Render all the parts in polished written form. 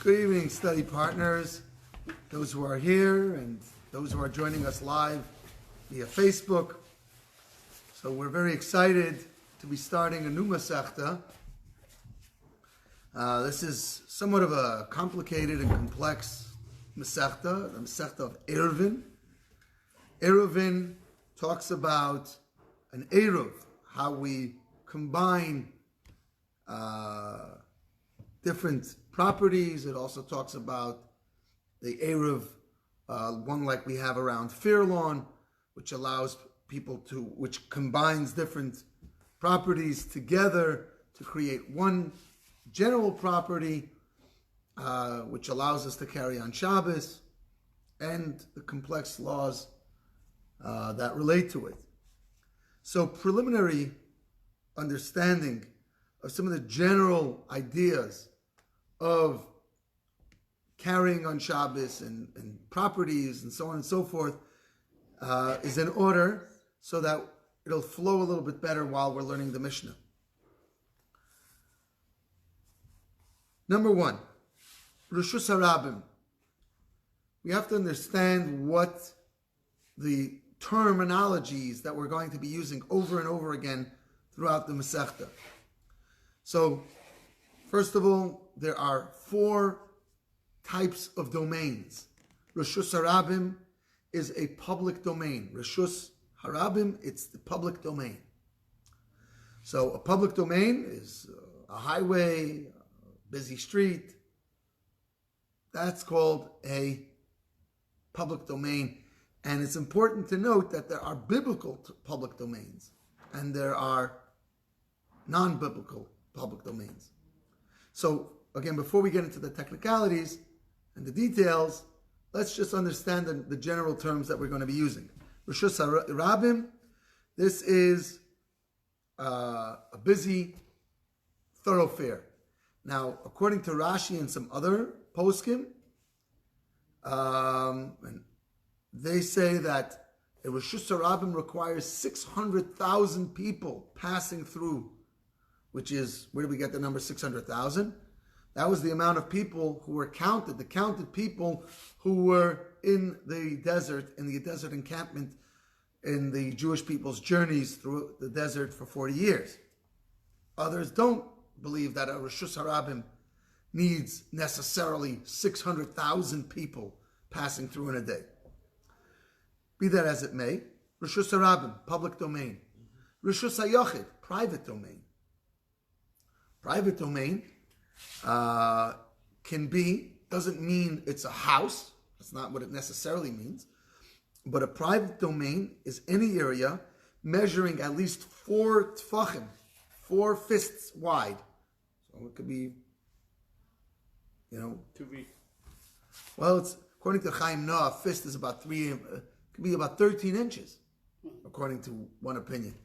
Good evening, study partners, those who are here and those who are joining us live via Facebook. So we're very excited to be starting a new Masechta. This is somewhat of a complicated and complex Masechta, the Masechta of Eruvin. Eruvin talks about an Eruv, how we combine different properties. It also talks about the Eruv, one like we have around Fair Lawn, which allows people to, which combines different properties together to create one general property, which allows us to carry on Shabbos, and the complex laws that relate to it. So preliminary understanding of some of the general ideas of carrying on Shabbos and properties and so on and so forth is in order so that it'll flow a little bit better while we're learning the Mishnah. Number one, Reshus HaRabim. We have to understand what the terminologies that we're going to be using over and over again throughout the Masechta. So, first of all, there are four types of domains. Reshus HaRabim is a public domain. Reshus HaRabim, it's the public domain. So a public domain is a highway, a busy street. That's called a public domain. And it's important to note that there are biblical public domains and there are non-biblical public domains. So again, before we get into the technicalities and the details, let's just understand the general terms that we're going to be using. Reshus HaRabim, this is a busy thoroughfare. Now, according to Rashi and some other poskim, and they say that a Reshus HaRabim requires 600,000 people passing through, which is, where do we get the number 600,000? That was the amount of people who were counted, the counted people who were in the desert encampment, in the Jewish people's journeys through the desert for 40 years. Others don't believe that a Reshus HaRabim needs necessarily 600,000 people passing through in a day. Be that as it may, Reshus HaRabim, public domain. Reshus HaYachid, private domain. Private domain doesn't mean it's a house. That's not what it necessarily means. But a private domain is any area measuring at least 4 tfachim, 4 fists wide. So it could be, 2 feet. Well, it's according to Chaim Noah, a fist is about could be about 13 inches, according to one opinion.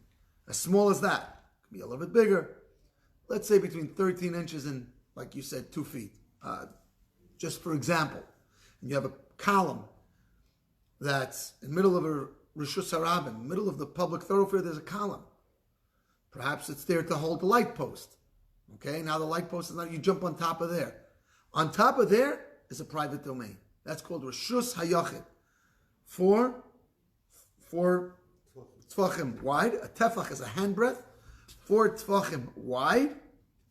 As small as that, could be a little bit bigger. Let's say between 13 inches and, like you said, 2 feet. Just for example, and you have a column that's in the middle of a Reshus HaRabim, middle of the public thoroughfare, there's a column. Perhaps it's there to hold the light post. Okay, now the light post is not, you jump on top of there. On top of there is a private domain. That's called Reshus HaYachid. 4 tfachim wide. A tefach is a handbreadth. 4 tfachim wide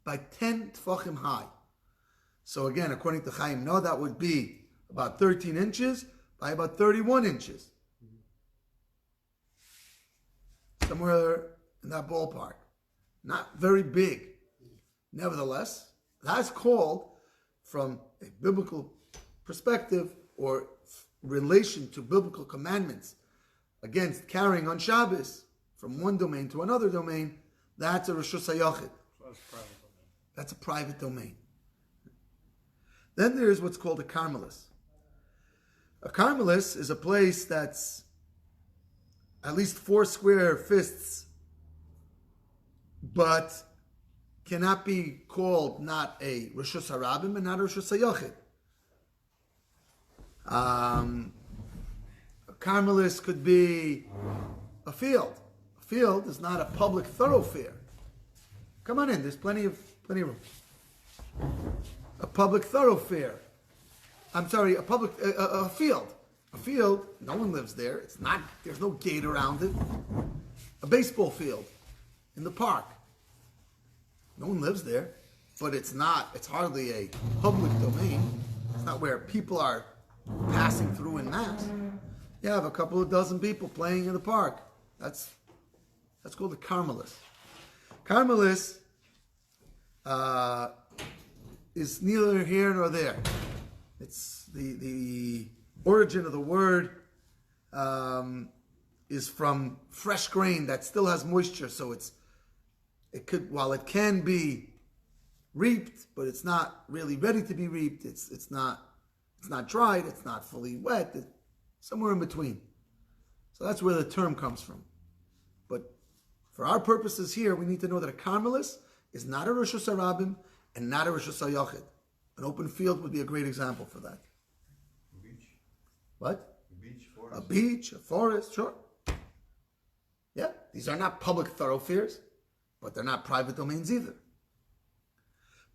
by 10 tfachim high. So again, according to Chaim Noah, that would be about 13 inches by about 31 inches. Somewhere in that ballpark. Not very big. Nevertheless, that's called, from a biblical perspective or relation to biblical commandments against carrying on Shabbos from one domain to another domain, that's a Reshus HaYachid. That's a private domain. Then there's what's called a Carmelis. A Carmelis is a place that's at least 4 square fists, but cannot be called not a Reshus HaRabim and not a Reshus HaYachid. A Carmelis could be a field. A field is not a public thoroughfare. Come on in, there's plenty of room. a public thoroughfare. I'm sorry, a field. A field, no one lives there. It's not, there's no gate around it. A baseball field in the park. No one lives there, but it's hardly a public domain. It's not where people are passing through in mass. You have a couple of dozen people playing in the park. That's called a Carmelis. Carmelis is neither here nor there. It's the origin of the word is from fresh grain that still has moisture, so while it can be reaped, but it's not really ready to be reaped. It's not dried. It's not fully wet. It's somewhere in between. So that's where the term comes from. But for our purposes here, we need to know that a Carmelis is not a Rishus HaRabim and not a Rishus HaYachid. An open field would be a great example for that. A beach. What? A beach, forest. A beach, a forest, sure. Yeah, these are not public thoroughfares, but they're not private domains either.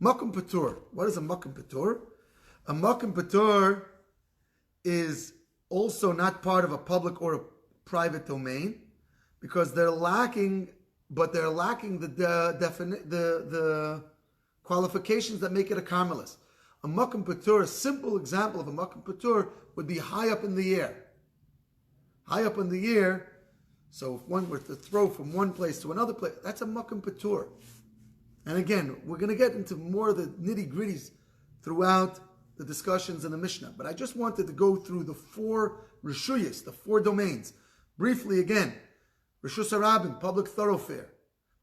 Makom Patur. What is a Makom Patur? A Makom Patur is also not part of a public or a private domain because they're lacking the qualifications that make it a Carmelis. A Makom Patur, a simple example of a Makom Patur would be high up in the air. High up in the air, so if one were to throw from one place to another place, that's a Makom Patur. And again, we're going to get into more of the nitty-gritties throughout the discussions in the Mishnah. But I just wanted to go through the four Rishuyas, the four domains. Briefly again, Rishus HaRabim, public thoroughfare.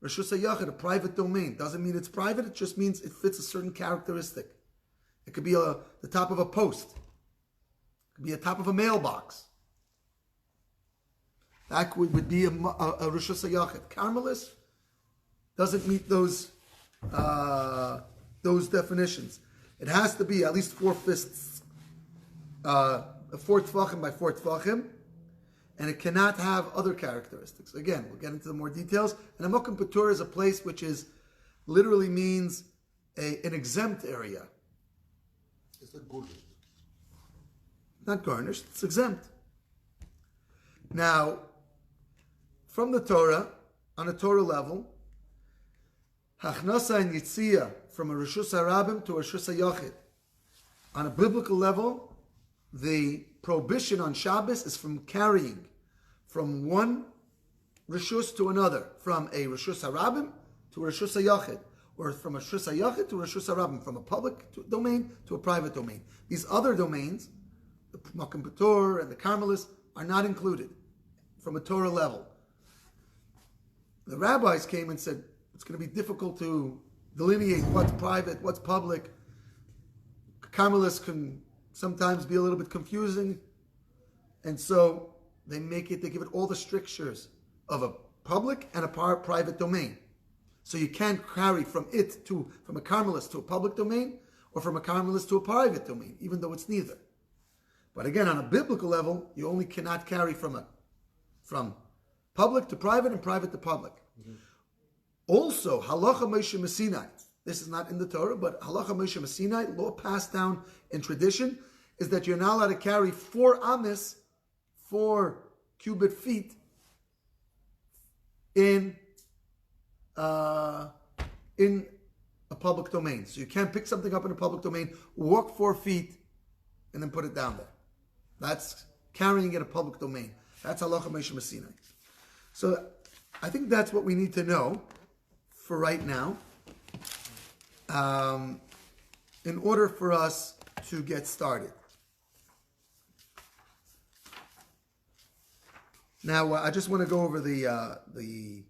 Rishus HaYachid, a private domain. Doesn't mean it's private, it just means it fits a certain characteristic. It could be the top of a post. It could be the top of a mailbox. That would be a Rishus HaYachid. Carmelis doesn't meet those definitions. It has to be at least 4 fists, 4 tefachim by 4 tefachim, and it cannot have other characteristics. Again, we'll get into the more details. And a Makom Patur is a place which literally means an exempt area. It's not garnished. Not garnished, it's exempt. Now, from the Torah, on a Torah level, Hachnasa and Yitzia, from a Rishus HaRabim to a Rishus HaYachid. On a biblical level, the prohibition on Shabbos is from carrying from one Rishus to another, from a Rishus HaRabim to a Rishus HaYachid, or from a Rishus HaYachid to a Rishus HaRabim, from a public domain to a private domain. These other domains, the Makom Patur and the Carmelis, are not included from a Torah level. The rabbis came and said, it's going to be difficult to delineate what's private, what's public. Carmelis can sometimes be a little bit confusing. And so they give it all the strictures of a public and a private domain. So you can't carry from a Carmelis to a public domain or from a Carmelis to a private domain, even though it's neither. But again, on a biblical level, you only cannot carry from public to private and private to public. Mm-hmm. Also, halacha Moshe Messinai. This is not in the Torah, but halacha Moshe Messinai, law passed down in tradition, is that you're not allowed to carry 4 amis, 4 cubit feet, in a public domain. So you can't pick something up in a public domain, walk 4 feet, and then put it down there. That's carrying in a public domain. That's halacha Moshe Messinai. So I think that's what we need to know for right now, in order for us to get started. Now, I just want to go over the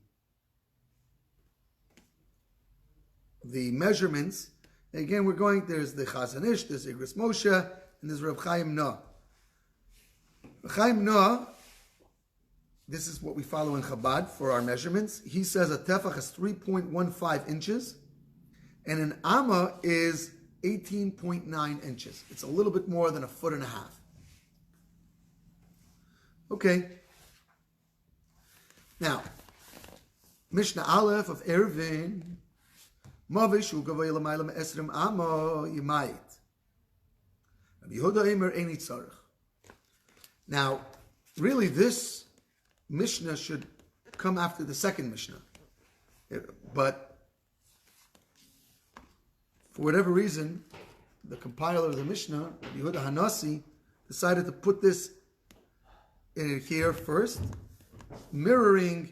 measurements. Again, there's the Chazon Ish, there's Igros Moshe, and there's Reb Chaim Noah. Reb Chaim Noah, this is what we follow in Chabad for our measurements. He says a tefach is 3.15 inches, and an amma is 18.9 inches. It's a little bit more than 1.5 feet. Okay. Now, Mishnah Aleph of Eruvin Mavish hu gavay l'mayla me'esrim amo yimayit. Rabbi Yehuda Eimer Eini Tzarech. Now, really, this Mishnah should come after the second Mishnah. But for whatever reason, the compiler of the Mishnah, Rabbi Yehuda Hanasi, decided to put this in here first, mirroring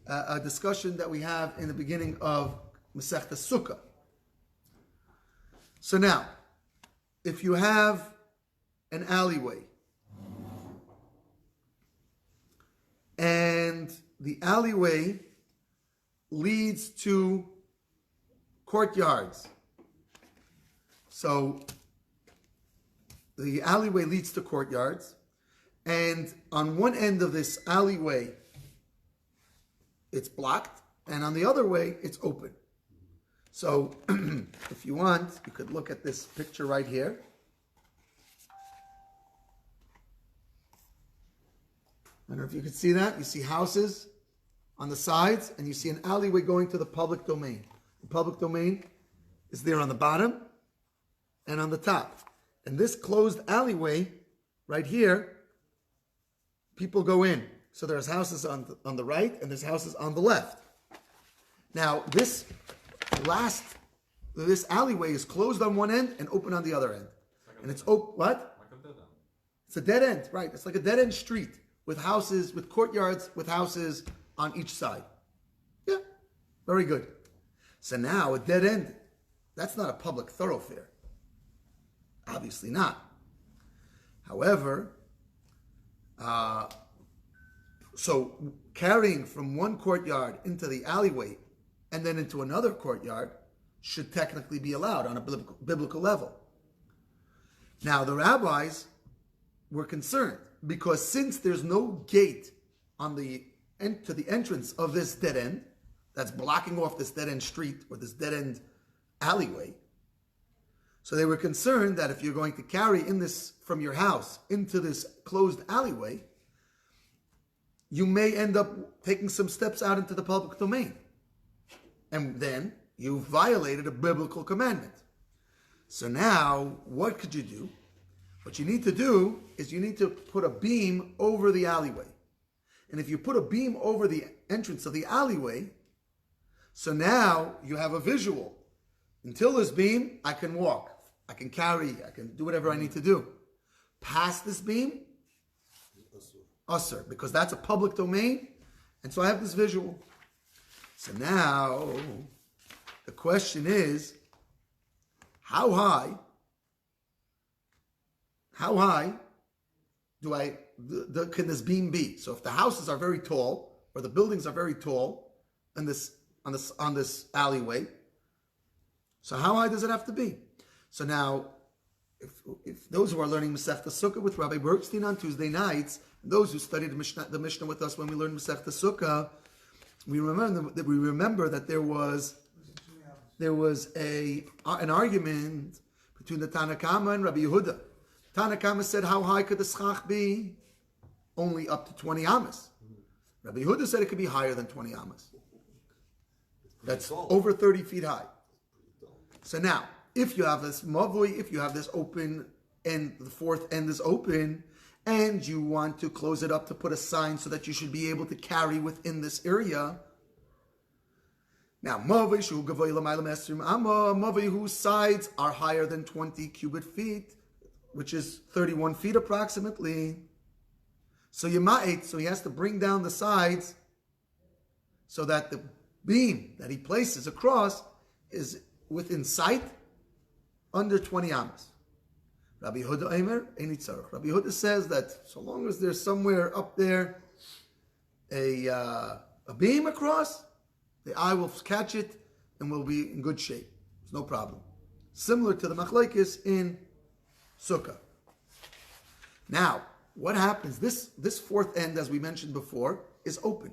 a discussion that we have in the beginning of Masechta Sukkah. So now, if you have an alleyway, and the alleyway leads to courtyards. So the alleyway leads to courtyards, and on one end of this alleyway, it's blocked, and on the other way, it's open. So if you want, you could look at this picture right here. I don't know if you can see that. You see houses on the sides, and you see an alleyway going to the public domain. The public domain is there on the bottom and on the top. And this closed alleyway right here, people go in. So there's houses on the right, and there's houses on the left. Now, this alleyway is closed on one end and open on the other end. And it's open, what? Like a dead end. It's a dead end, right. It's like a dead end street with houses, with courtyards, with houses on each side. Yeah, very good. So now a dead end, that's not a public thoroughfare. Obviously not. However, so carrying from one courtyard into the alleyway and then into another courtyard should technically be allowed on a biblical level. Now the rabbis were concerned because since there's no gate on to the entrance of this dead end that's blocking off this dead end street or this dead end alleyway, so they were concerned that if you're going to carry in this from your house into this closed alleyway, you may end up taking some steps out into the public domain. And then you violated a biblical commandment. So now, what could you do? What you need to do is you need to put a beam over the alleyway. And if you put a beam over the entrance of the alleyway, so now you have a visual. Until this beam, I can walk, I can carry, I can do whatever I need to do. Past this beam, usher, because that's a public domain, and so I have this visual. So now, the question is, how high can this beam be? So if the houses are very tall, or the buildings are very tall, on this alleyway, so how high does it have to be? So now, if those who are learning Masechta Sukkah with Rabbi Bergstein on Tuesday nights, and those who studied the Mishnah with us when we learned Masechta Sukkah, we remember that there was an argument between the Tanakama and Rabbi Yehuda. Tanakama said, how high could the schach be? Only up to 20 amas. Rabbi Yehuda said it could be higher than 20 amas. That's over 30 feet high. So now, if you have this mavui, if you have this open and the fourth end is open, and you want to close it up to put a sign so that you should be able to carry within this area. Now, mavui whose sides are higher than 20 cubic feet, which is 31 feet approximately. So so he has to bring down the sides so that the beam that he places across is within sight under 20 amas. Rabbi Yehuda Eimer Eini Tzarech. Rabbi Yehuda says that so long as there's somewhere up there a beam across, the eye will catch it and will be in good shape. There's no problem. Similar to the machlekes in Sukkah. Now, what happens? This fourth end, as we mentioned before, is open.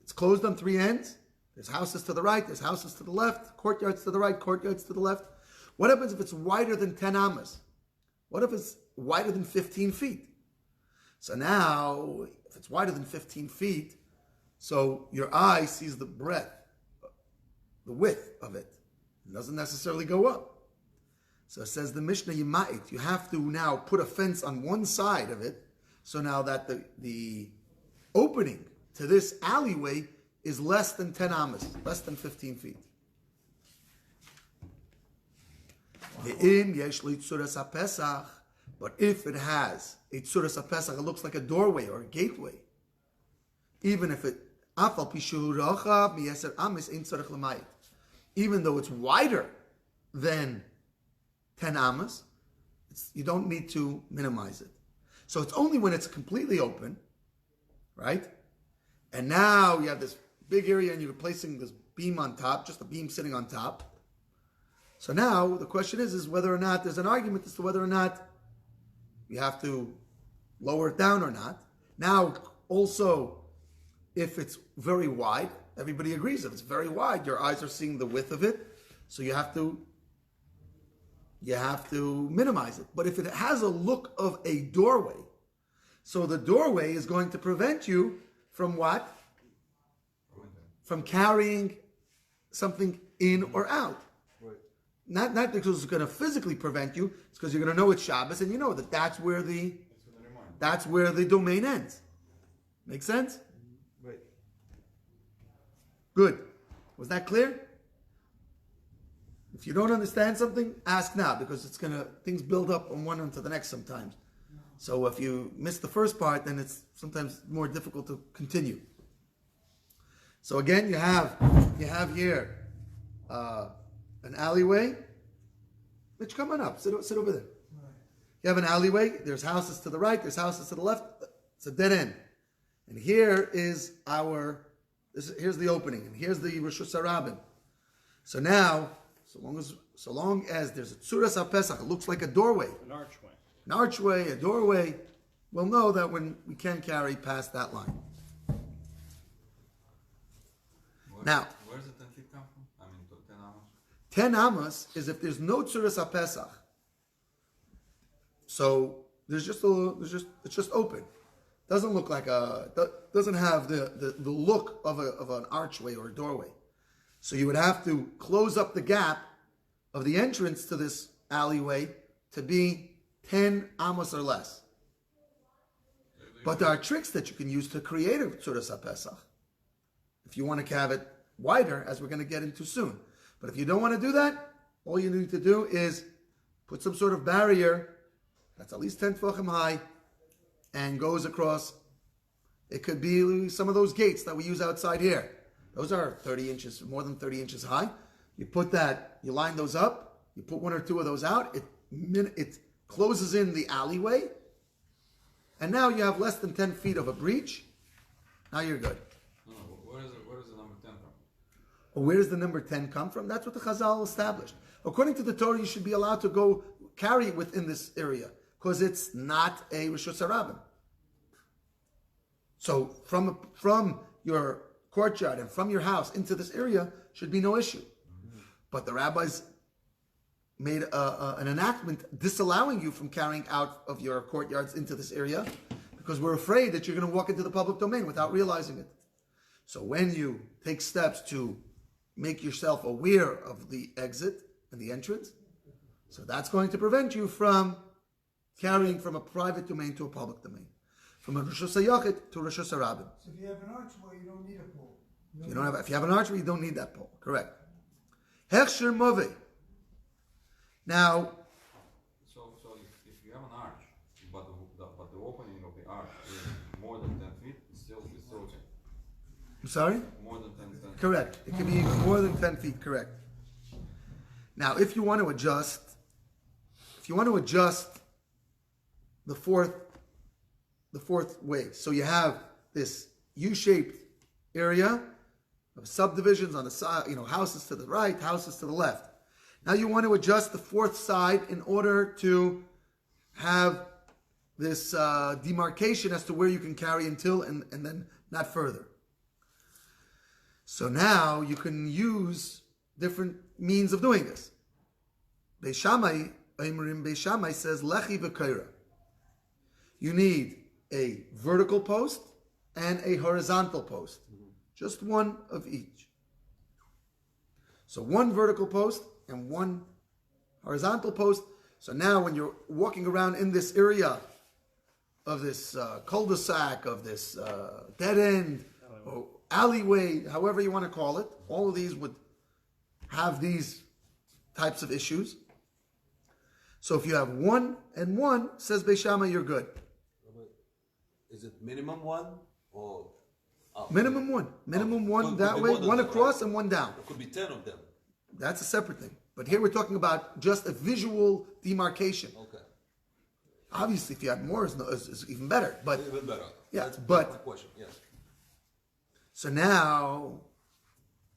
It's closed on three ends. There's houses to the right, there's houses to the left, courtyards to the right, courtyards to the left. What happens if it's wider than 10 amas? What if it's wider than 15 feet? So now, if it's wider than 15 feet, so your eye sees the breadth the width of it. It doesn't necessarily go up. So it says the Mishnah Yimait, you have to now put a fence on one side of it, so now that the opening to this alleyway is less than 10 amas, less than 15 feet. But if it has a tzuras HaPesach, it looks like a doorway or a gateway, even if it, even though it's wider than 10 amas, you don't need to minimize it. So it's only when it's completely open, right? And now you have this big area and you're placing this beam on top, just a beam sitting on top. So now the question is whether or not there's an argument as to whether or not you have to lower it down or not. Now, also, if it's very wide, everybody agrees if it's very wide, your eyes are seeing the width of it, so you have to minimize it. But if it has a look of a doorway, so the doorway is going to prevent you from what? From carrying something in or out. Right. Not because it's going to physically prevent you, it's because you're going to know it's Shabbos and you know that that's where the domain ends. Make sense? Right. Good. Was that clear? If you don't understand something, ask now, because things build up from one onto the next sometimes. So if you miss the first part, then it's sometimes more difficult to continue. So again, you have here an alleyway. Mitch, come on up. Sit over there. You have an alleyway. There's houses to the right. There's houses to the left. It's a dead end. And here is here's the opening, and here's the Rishus Harabim. So now, so long as there's a tzuras HaPesach, it looks like a doorway. An archway, a doorway, we'll know that when we can carry past that line. Now, where does the 10 feet come from? I mean, 10 amas? 10 amas is if there's no tzuras HaPesach. So it's just open. Doesn't look like doesn't have the look of an archway or a doorway. So you would have to close up the gap of the entrance to this alleyway to be 10 amos or less. But there are tricks that you can use to create a tzuras HaPesach. If you want to have it wider, as we're going to get into soon. But if you don't want to do that, all you need to do is put some sort of barrier that's at least 10 tefachim high and goes across. It could be some of those gates that we use outside here. Those are 30 inches, more than 30 inches high. You put that, you line those up, you put one or two of those out, it closes in the alleyway, and now you have less than 10 feet of a breach. Now you're good. No, where does the number 10 come? Well, where does the number 10 come from? That's what the Chazal established. According to the Torah, you should be allowed to go carry it within this area, because it's not a Rishus Harabim. So from your courtyard and from your house into this area should be no issue. But the rabbis made an enactment disallowing you from carrying out of your courtyards into this area because we're afraid that you're going to walk into the public domain without realizing it. So when you take steps to make yourself aware of the exit and the entrance, so that's going to prevent you from carrying from a private domain to a public domain, from a Rishus HaYachid to Rishus Harabim. So if you have an archway, you don't need a pole. If you have an archway, you don't need that pole. Correct. Hechsher Movei. Now, So if you have an arch, but the opening of the arch is more than 10 feet, it's still okay. I'm sorry? More than 10 feet. Correct. It can be more than 10 feet, correct. Now, if you want to adjust the fourth way, so you have this U-shaped area of subdivisions on the side, houses to the right, houses to the left. Now you want to adjust the fourth side in order to have this demarcation as to where you can carry until and then not further. So now you can use different means of doing this. Beis Shammai says, Lechi v'kaira. You need a vertical post and a horizontal post. Just one of each. So one vertical post and one horizontal post. So now when you're walking around in this area of this cul-de-sac, of this dead end, or alleyway, however you want to call it, all of these would have these types of issues. So if you have one and one, says Beis Shammai, you're good. Is it minimum one or up? Minimum one. Minimum one Could that be way, more than one that, across right? and one down. It could be 10 of them. That's a separate thing. But here we're talking about just a visual demarcation. Okay. Obviously, if you had more, it's even better. But Even better. yeah, That's but- my question. Yes. so now,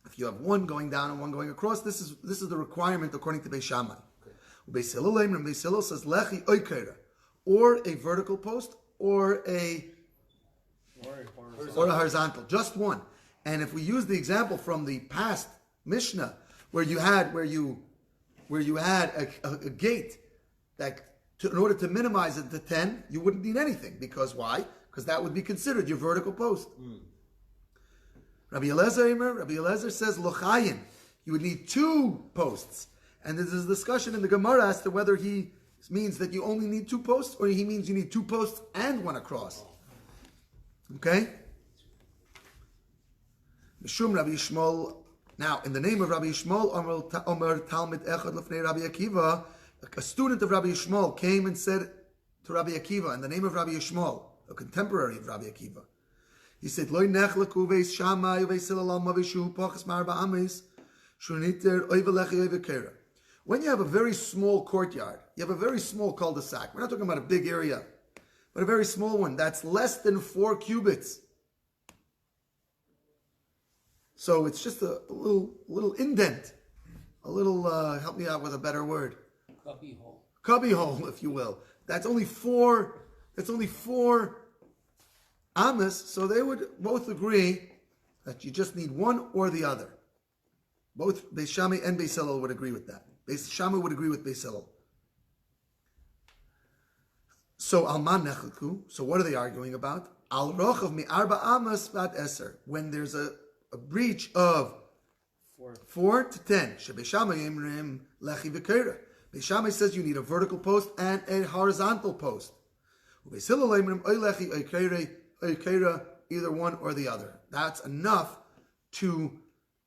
if you have one going down and one going across, this is the requirement according to Beis Shammai. Beis Hillel says lechi oikera, or a vertical post, or a horizontal, just one. And if we use the example from the past Mishnah, where you had a gate that in order to minimize it to 10, you wouldn't need anything. Because why? Because that would be considered your vertical post. Rabbi Eliezer says lochayin, you would need 2 posts. And there's a discussion in the Gemara as to whether he means that you only need 2 posts, or he means you need 2 posts and one across. Okay? Mishum Rabbi Yishmael. Now, in the name of Rabbi Yishmael, Omer Talmid Echad Lefnei Rabbi Akiva, a student of Rabbi Yishmael came and said to Rabbi Akiva, in the name of Rabbi Yishmael, a contemporary of Rabbi Akiva, he said, Loi nechlaku veis Shammai veis Hillel mavishu pachas marba amis shuniter oivelechi oivekera. When you have a very small courtyard, you have a very small cul-de-sac. We're not talking about a big area, but a very small one that's less than 4 cubits. So it's just a little indent, a little, help me out with a better word. Cubby hole, if you will. That's only 4 amas, so they would both agree that you just need one or the other. Both Beis Shammai and Beis Hillel would agree with that. Beis Shammai would agree with Beis Hillel. So Alman Nechleku, so what are they arguing about? Al Rochav mi Arba Amas Vat Eser. When there's a breach of 4 to 10. Beis Shammai Emrim Lechi V'Keira. Beis Shammai says you need a vertical post and a horizontal post. Beis Hillel Emrim Oy Lechi Oy Keira, either one or the other. That's enough to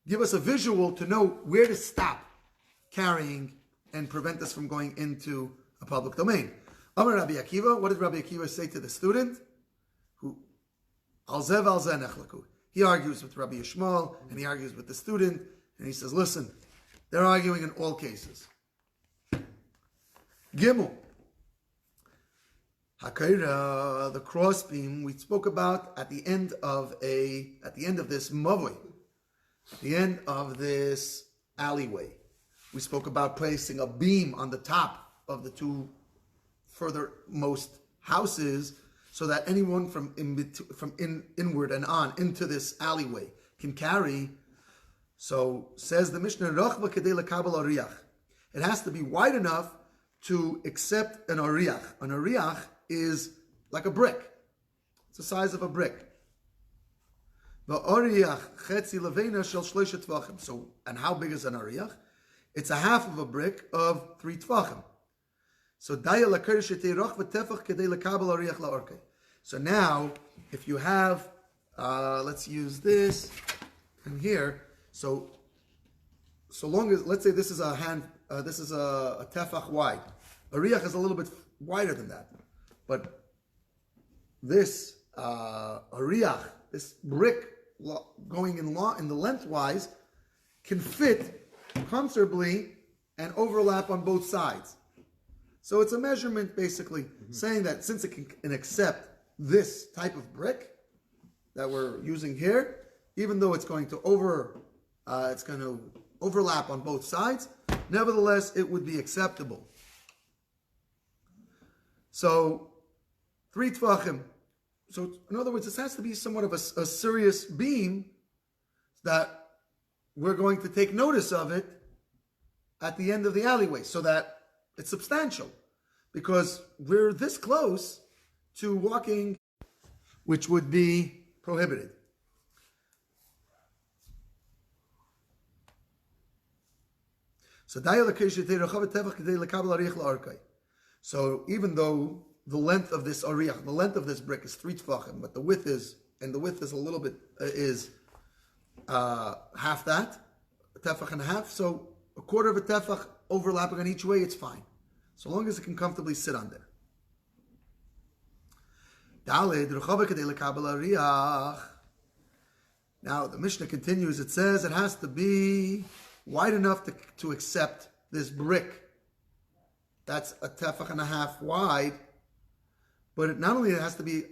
give us a visual to know where to stop carrying and prevent us from going into a public domain. Amar Rabbi Akiva, what did Rabbi Akiva say to the student? Who al zev nechlaku. He argues with Rabbi Yishmael and he argues with the student, and he says, listen, they're arguing in all cases. Gimel. Hakaira, the crossbeam we spoke about at the end of this mavoi, at the end of this alleyway. We spoke about placing a beam on the top of the 2 furthermost houses, so that anyone from inward and on into this alleyway can carry. So says the Mishnah, Rachva kedei lekabel ariach. It has to be wide enough to accept an ariach. An ariach is like a brick. It's the size of a brick. The ariach chetzi levena shel shloisha tvachim. So, and how big is an ariach? It's a half of a brick of 3 tvachim. So So now, if you have, let's use this and here. So long as, let's say this is a tefach wide. A riach is a little bit wider than that, but this a riach, this brick going in the lengthwise, can fit comfortably and overlap on both sides. So it's a measurement basically saying that since it can accept this type of brick that we're using here, even though it's going to overlap on both sides, nevertheless it would be acceptable. So 3 tvachim. So in other words, this has to be somewhat of a serious beam that we're going to take notice of it at the end of the alleyway, so that it's substantial, because we're this close to walking, which would be prohibited. So even though the length of this ariach, the length of this brick is 3 tefachim, but the width is a little bit half that, a tefach and a half. So a quarter of a tefach overlapping on each way, it's fine, so long as it can comfortably sit on there. Now the Mishnah continues. It says it has to be wide enough to accept this brick. That's a tefach and a half wide, but not only it has to be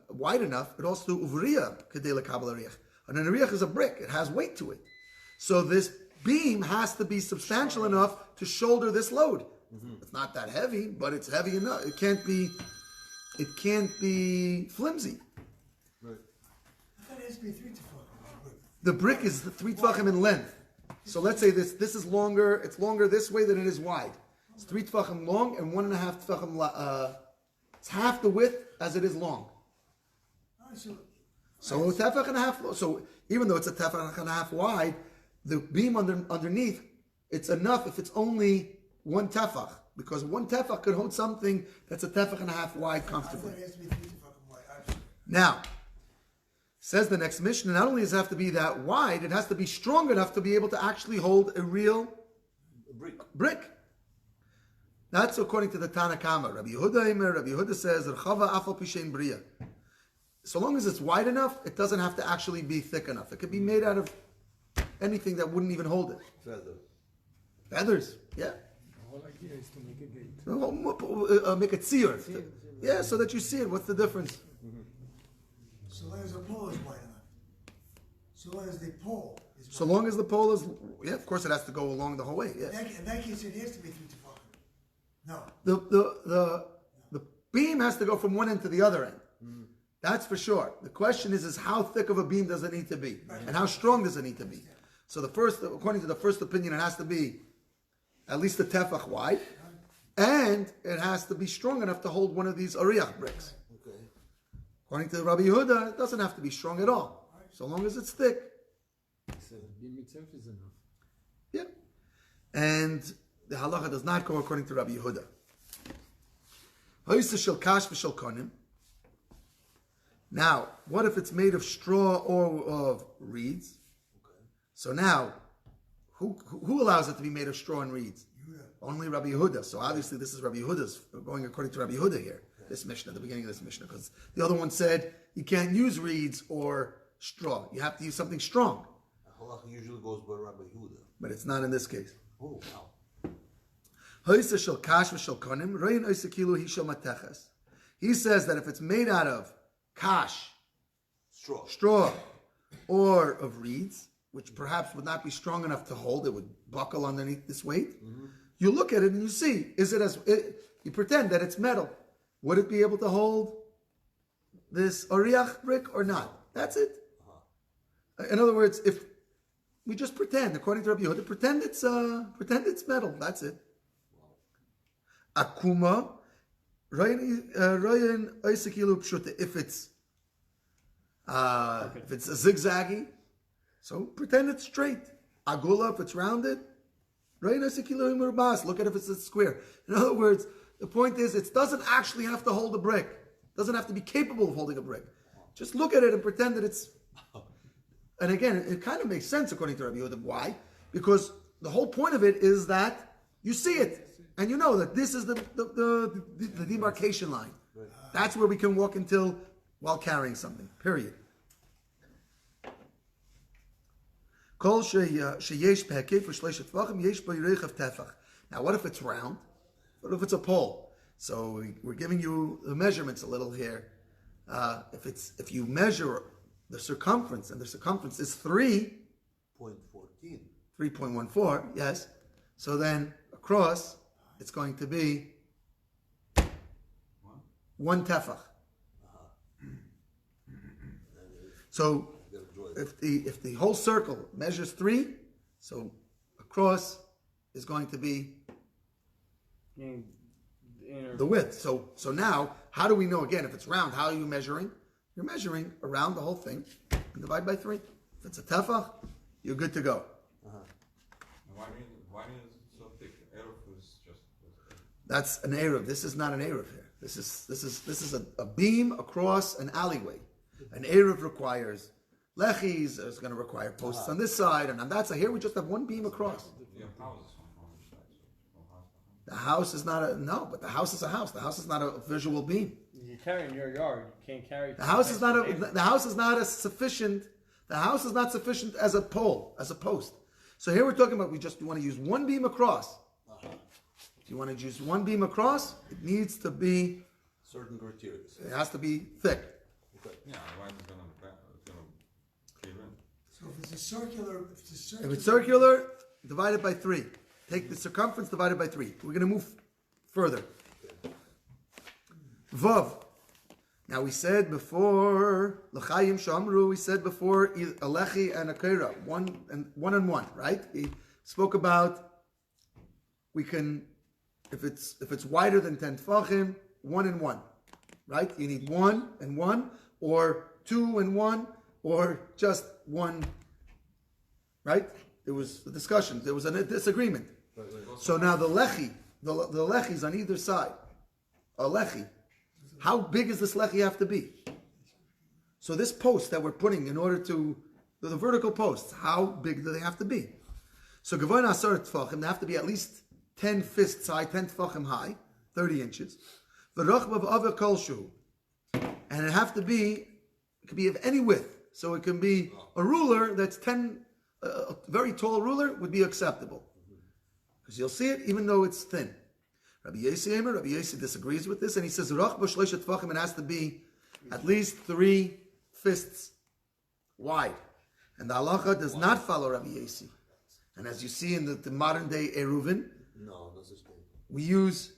wide enough, it also uvriya kedei lekabel ariach. And an ariach is a brick; it has weight to it. So this beam has to be substantial enough to shoulder this load. Mm-hmm. It's not that heavy, but it's heavy enough. It can't be flimsy. I thought it has to be 3 to 4. The brick is 3 tefachim in length. So let's say this is longer. It's longer this way than it is wide. It's 3 tefachim long and 1.5 tefachim. It's half the width as it is long. So a tefach and a half. So even though it's a tefach and a half wide, the beam underneath, it's enough if it's only 1 tefach, because 1 tefach could hold something that's a tefach and a half wide comfortably. I thought it has to be 3 to 4 wide. Now, says the next Mishnah, not only does it have to be that wide, it has to be strong enough to be able to actually hold a real brick. That's according to the Tana Kama. Rabbi Yehuda says, "Rechava afal pishein bria." So long as it's wide enough, it doesn't have to actually be thick enough. It could be made out of anything that wouldn't even hold it. Feathers, yeah. The whole idea is to make a gate. Make a tzir. Yeah, so that you see it. What's the difference? So long as the pole is wide enough. So long as the pole is wide So long as the pole is, yeah, of course it has to go along the whole way. Yeah. In that case, it has to be 3 to 4. No. The beam has to go from one end to the other end. That's for sure. The question is how thick of a beam does it need to be, and how strong does it need to be? So according to the first opinion, it has to be at least a tefach wide, and it has to be strong enough to hold one of these ariach bricks. Okay. According to Rabbi Yehuda, it doesn't have to be strong at all, so long as it's thick. So the beam itself is enough. Yeah. And the halacha does not go according to Rabbi Yehuda. Now, what if it's made of straw or of reeds? Okay. So now, who allows it to be made of straw and reeds? Only Rabbi Yehuda. So obviously this is Rabbi Yehuda's, going according to Rabbi Yehuda here, this Mishnah, the beginning of this Mishnah, because the other one said you can't use reeds or straw. You have to use something strong. Halacha usually goes by Rabbi Yehuda. But it's not in this case. Oh, wow. He says that if it's made out of kash, straw, or of reeds, which perhaps would not be strong enough to hold, it would buckle underneath this weight. Mm-hmm. You look at it and you see, you pretend that it's metal. Would it be able to hold this ariach brick or not? That's it. Uh-huh. In other words, if we just pretend, according to Rabbi Yehuda, pretend it's metal. That's it. Akuma, if it's a zigzaggy, so pretend it's straight. Agula, if it's rounded, look at if it's a square. In other words, the point is, it doesn't actually have to hold a brick. It doesn't have to be capable of holding a brick. Just look at it and pretend that it's. And again, it kind of makes sense according to Rabbi Yehuda. Why? Because the whole point of it is that you see it. And you know that this is the demarcation line. Right. That's where we can walk until while carrying something. Period. Now, what if it's round? What if it's a pole? So we're giving you the measurements a little here. If you measure the circumference, and the circumference is 3.14, yes. So then across, it's going to be 1 tefach. So if the whole circle measures 3, so across is going to be the width. So now, how do we know again if it's round? How are you measuring? You're measuring around the whole thing and divide by 3. If it's a tefach, you're good to go. Why is it so That's an Eruv. This is not an Eruv here. This is a beam across an alleyway. An Eruv requires lechis. It's going to require posts on this side and on that side. Here we just have one beam across. You have houses on each side, so no house behind. The house is not but the house is a house. The house is not a visual beam. You carry in your yard. You can't carry. The house is not sufficient. The house is not sufficient as a pole, as a post. So here we're talking about you want to use one beam across. If you want to use one beam across, it needs to be Certain criteria. it has to be thick. Yeah, otherwise it's gonna cave in. So if it's a circular, If it's circular, divide it by 3. Take the circumference, divide it by 3. We're going to move further. Vav. Now we said before l'chayim shamru. We said before a lechi and a keira, one and one, right? We spoke about we can if it's wider than 10 tefachim, 1 and 1, right? You need 1 and 1, or 2 and 1, or just 1, right? There was a discussion. There was a disagreement. So now the lechi, the lechis on either side, a lechi. How big does this lechi have to be? So this post that we're putting in order to, the vertical posts, how big do they have to be? So gavoin asar tefachim, they have to be at least 10 fists high, 10 tefachim high, 30 inches. V'rochbav ava kolshu. And it could be of any width. So it can be a ruler that's 10, a very tall ruler would be acceptable. Because you'll see it even though it's thin. Rabbi Yossi disagrees with this, and he says, it has to be at least 3 fists wide. And the halacha does not follow Rabbi Yossi. And as you see in the modern day Eruvin, No such thing. we use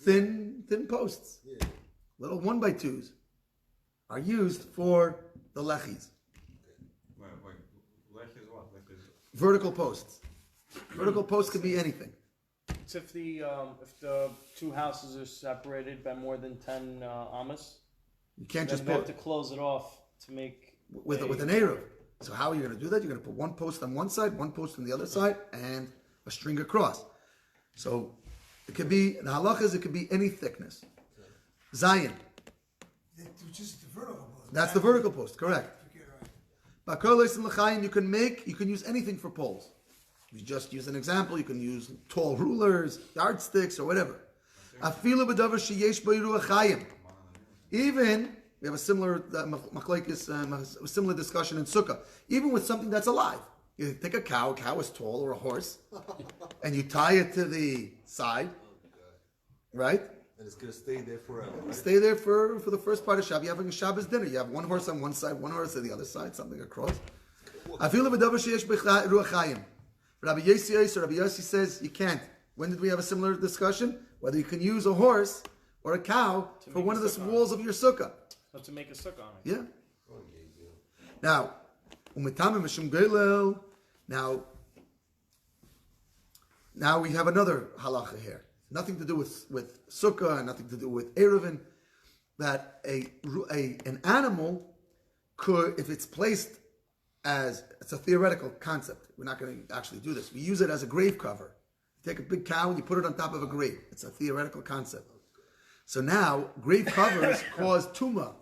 thin posts. Yeah. Little 1x2s are used for the lechis. Wait, lech is what? Lech is Vertical posts. Vertical posts could be anything. It's if the 2 houses are separated by more than 10 amas, You can't then just you have put to close it off to make with an Eruv. So how are you going to do that? You're going to put one post on one side, one post on the other side, and a string across. So it could be, the halach is it could be any thickness. Zion. it's just the vertical post. That's the vertical post, correct. Okay, right. Bakolos and l'chaim, you can use anything for poles. You just use an example, you can use tall rulers, yardsticks, or whatever. Afilu b'davar sheyesh bo yiruach chayim. Even, we have a similar a similar discussion in Sukkah. Even with something that's alive. You take a cow is tall, or a horse, and you tie it to the side, right? And it's going to stay there forever, right? Stay there for the first part of Shabbos. You're having a Shabbos dinner. You have one horse on one side, one horse on the other side, something across. Afilu b'davar sheyesh bo yiruach chayim. Rabbi Yossi says you can't. When did we have a similar discussion? Whether you can use a horse or a cow for one of the walls of your sukkah. so to make a sukkah on it. Yeah. Now, now we have another halacha here. Nothing to do with sukkah and nothing to do with Eruvin. That an animal could, if it's placed as, it's a theoretical concept. We're not going to actually do this. We use it as a grave cover. You take a big cow and you put it on top of a grave. It's a theoretical concept. So now, grave covers cause tumah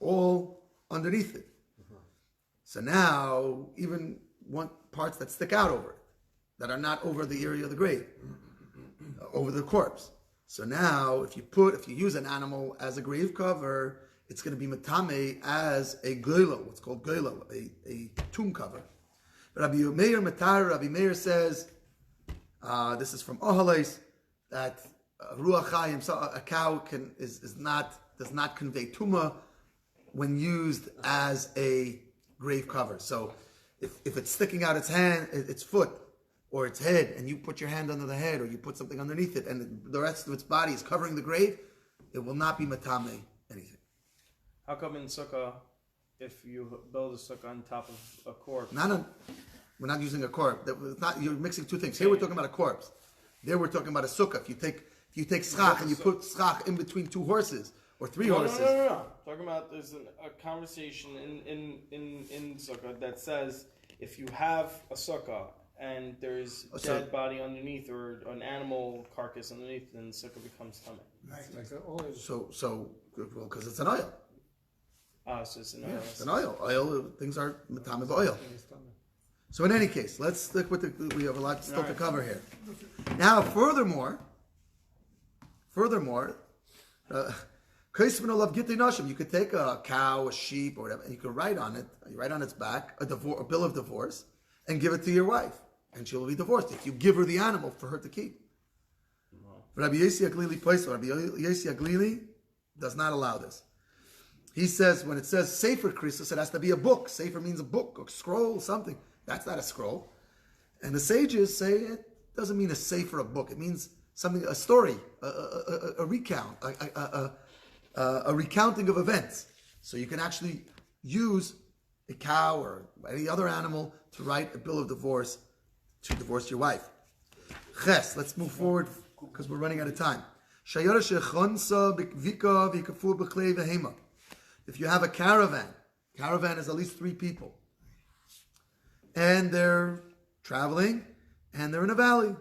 all underneath it. So now, even parts that stick out over it, that are not over the area of the grave, over the corpse. So now, if you use an animal as a grave cover, it's going to be matame as a goylo, what's called goylo, a tomb cover. Rabbi Meir says, this is from Ohales, that ruach chayim, a cow does not convey tumah when used as a grave cover. So if it's sticking out its foot or its head, and you put your hand under the head or you put something underneath it, and the rest of its body is covering the grave, it will not be matame anything. How come in sukkah, if you build a sukkah on top of a corpse? We're not using a corpse. You're mixing two things. Here we're talking about a corpse. There we're talking about a sukkah. If you take schach and you put schach in between 2 horses or 3 horses. No. Talking about there's a conversation in sukkah that says if you have a sukkah and there's a So- dead body underneath or an animal carcass underneath, then the sukkah becomes tummy. Right. It's like an oil. So well, because it's an oil. So it's an Yeah, it's an oil. Oil, things are matame oil. in his stomach. So in any case, let's stick with we have a lot still to Alright. cover here. Now, furthermore, you could take a cow, a sheep, or whatever, and you could write on it, you write on its back a bill of divorce, and give it to your wife, and she will be divorced if you give her the animal for her to keep. Rabbi Yossi Aglili does not allow this. He says when it says Sefer Krisus, it has to be a book. Sefer means a book, a scroll, something. That's not a scroll. And the sages say it doesn't mean a sefer, a book. It means something, a story, a recount, a recounting of events. So you can actually use a cow or any other animal to write a bill of divorce to divorce your wife. Ches, let's move forward because we're running out of time. If you have a caravan is at least 3 people, and they're traveling, and they're in a valley,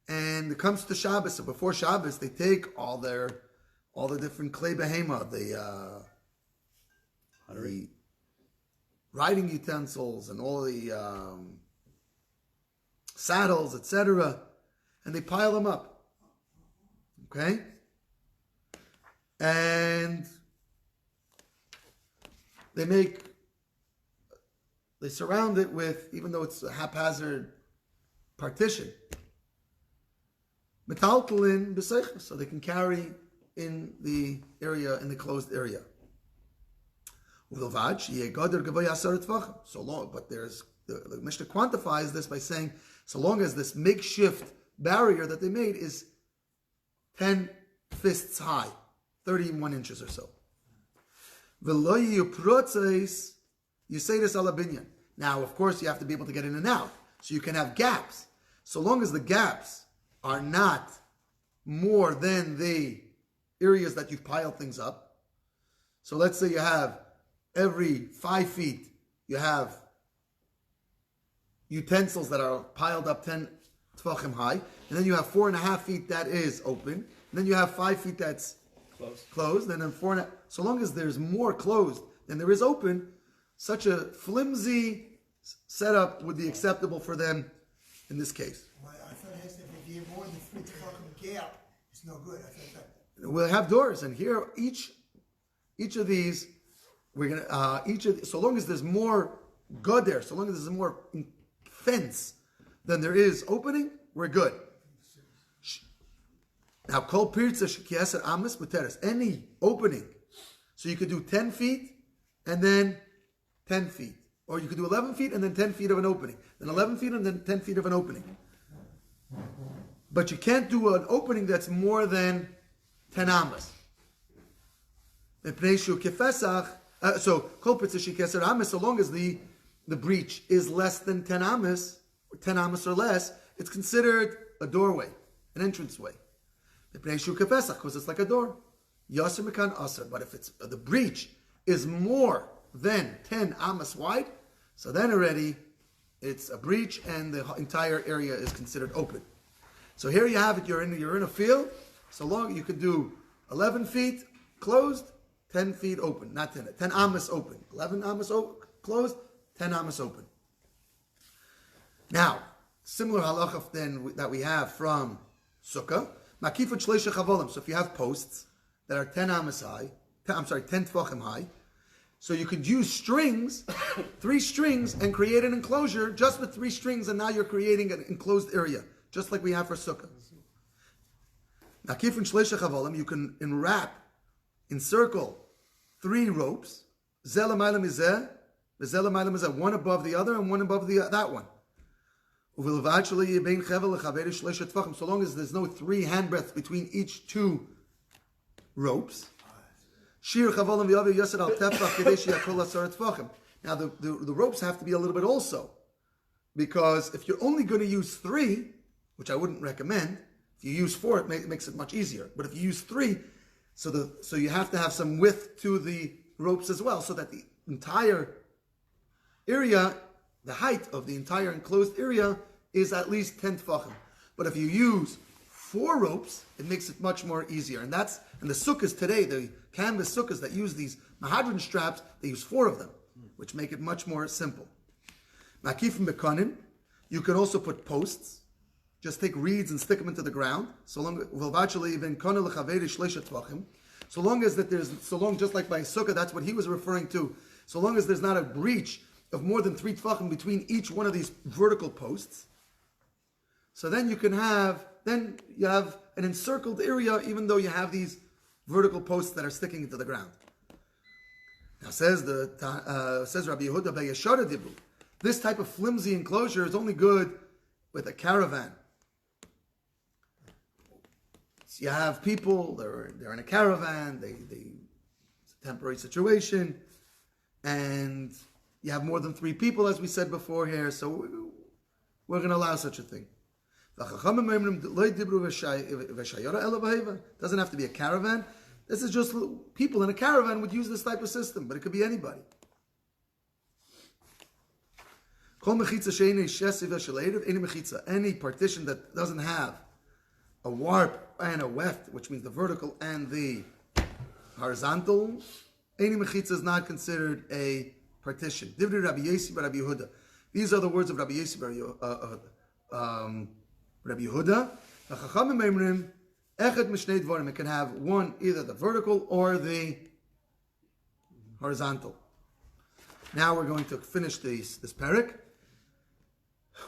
and it comes to Shabbos. So before Shabbos, they take all the different klei behema, the riding utensils and all the saddles, etc., and they pile them up. Okay, and they surround it with, even though it's a haphazard partition, metaltalin b'seichus, so they can carry in the area, in the closed area. So long, but there's the Mishnah quantifies this by saying, so long as this makeshift barrier that they made is 10 fists high, 31 inches or so. You say this alabinyan. Now, of course, you have to be able to get in and out. So you can have gaps. So long as the gaps are not more than the areas that you've piled things up. So let's say you have every 5 feet, you have utensils that are piled up 10 tefachim high. And then you have 4.5 feet that is open. And then you have 5 feet that's closed. And then 4.5. So long as there's more closed than there is open, such a flimsy setup would be acceptable for them in this case. Well, I thought it has to be more than 3 tefachim gap. It's no good. I thought that. We'll have doors, and here each of these we're gonna so long as there's more good there, so long as there's more fence than there is opening, we're good. Now, kol pirza shekieser amis muteres, any opening, so you could do 10 feet and then 10 feet, or you could do 11 feet and then 10 feet of an opening, then 11 feet and then 10 feet of an opening. But you can't do an opening that's more than 10 amas. So kol pirza shekieser amis, so long as the breach is less than 10 amas, or 10 amas or less, it's considered a doorway, an entranceway. Because it's like a door. Yasser mekan aser. But if it's the breach is more than 10 amas wide, so then already it's a breach and the entire area is considered open. So here you have it. You're in a field. So long you can do 11 feet closed, 10 feet open, not 10. 10 amas open, 11 amas closed, 10 amas open. Now, similar halacha then that we have from Sukkah. So if you have posts that are 10 amas high, 10 tefachim high, so you could use strings, 3 strings, and create an enclosure just with 3 strings, and now you're creating an enclosed area, just like we have for Sukkah. You can encircle 3 ropes, one above the other and one above that one. So long as there's no 3 handbreadths between each 2 ropes. Now the ropes have to be a little bit also, because if you're only going to use 3, which I wouldn't recommend, if you use 4 it makes it much easier. But if you use 3, so you have to have some width to the ropes as well, so that the entire area the height of the entire enclosed area is at least 10 tefachim. But if you use 4 ropes, it makes it much more easier. And the sukkahs today, the canvas sukkahs that use these mahadran straps, they use 4 of them, which make it much more simple. Makifim bekanim, you can also put posts. Just take reeds and stick them into the ground. So long, just like by sukkah, that's what he was referring to. So long as there's not a breach of more than 3 tefachim between each one of these vertical posts. So then you have an encircled area, even though you have these vertical posts that are sticking into the ground. Now says Rabbi Yehuda Beyashara Dibru, this type of flimsy enclosure is only good with a caravan. So you have people, they're in a caravan, it's a temporary situation, and you have more than 3 people, as we said before here, so we're going to allow such a thing. Doesn't have to be a caravan. This is just people in a caravan would use this type of system, but it could be anybody. Any partition that doesn't have a warp and a weft, which means the vertical and the horizontal, any mechitza is not considered a partition. These are the words of Rabbi Yesi Rabbi Yehuda. It can have one, either the vertical or the horizontal. Now we're going to finish this Perek.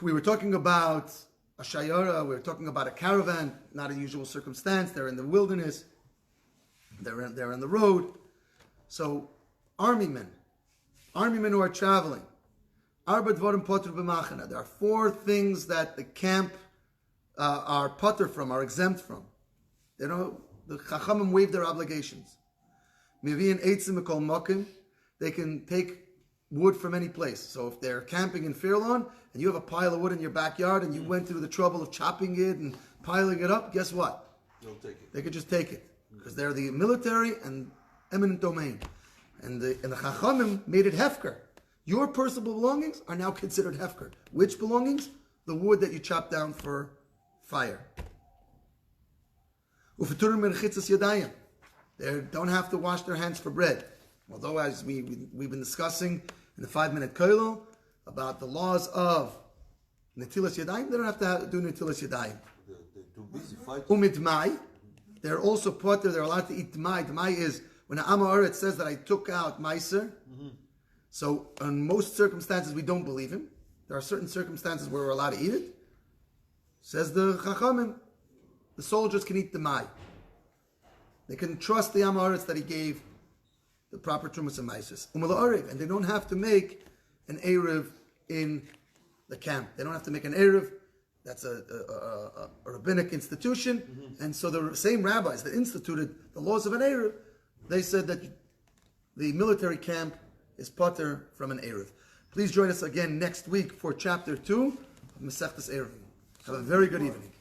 We were talking about a shayara, we were talking about a caravan, not a usual circumstance. They're in the wilderness, they're in the road. So, army men who are traveling. There are 4 things that the camp are potter from, are exempt from. The Chachamim waive their obligations. They can take wood from any place. So if they're camping in Fairlawn and you have a pile of wood in your backyard and you went through the trouble of chopping it and piling it up, guess what? They'll take it. They could just take it because they're the military and eminent domain. And the Chachamim made it hefker. Your personal belongings are now considered hefker. Which belongings? The wood that you chop down for fire. They don't have to wash their hands for bread. Although, as we've been discussing in the 5-minute koilo about the laws of netilas yadayim, they don't have to do netilas yadayim. They're too busy fighting. Umitmai, they're also potter. They're allowed to eat tmai. Tmai is when the Amaret says that I took out meiser. So, in most circumstances, we don't believe him. There are certain circumstances where we're allowed to eat it. Says the Chachamim, the soldiers can eat the mai. They can trust the Amaretz that he gave the proper trumas and maises. And they don't have to make an Eruv in the camp. They don't have to make an Eruv. That's a rabbinic institution. And so the same rabbis that instituted the laws of an Eruv, they said that the military camp is potter from an Eruv. Please join us again next week for chapter 2 of Masechtas Eruvin. Have a very good evening.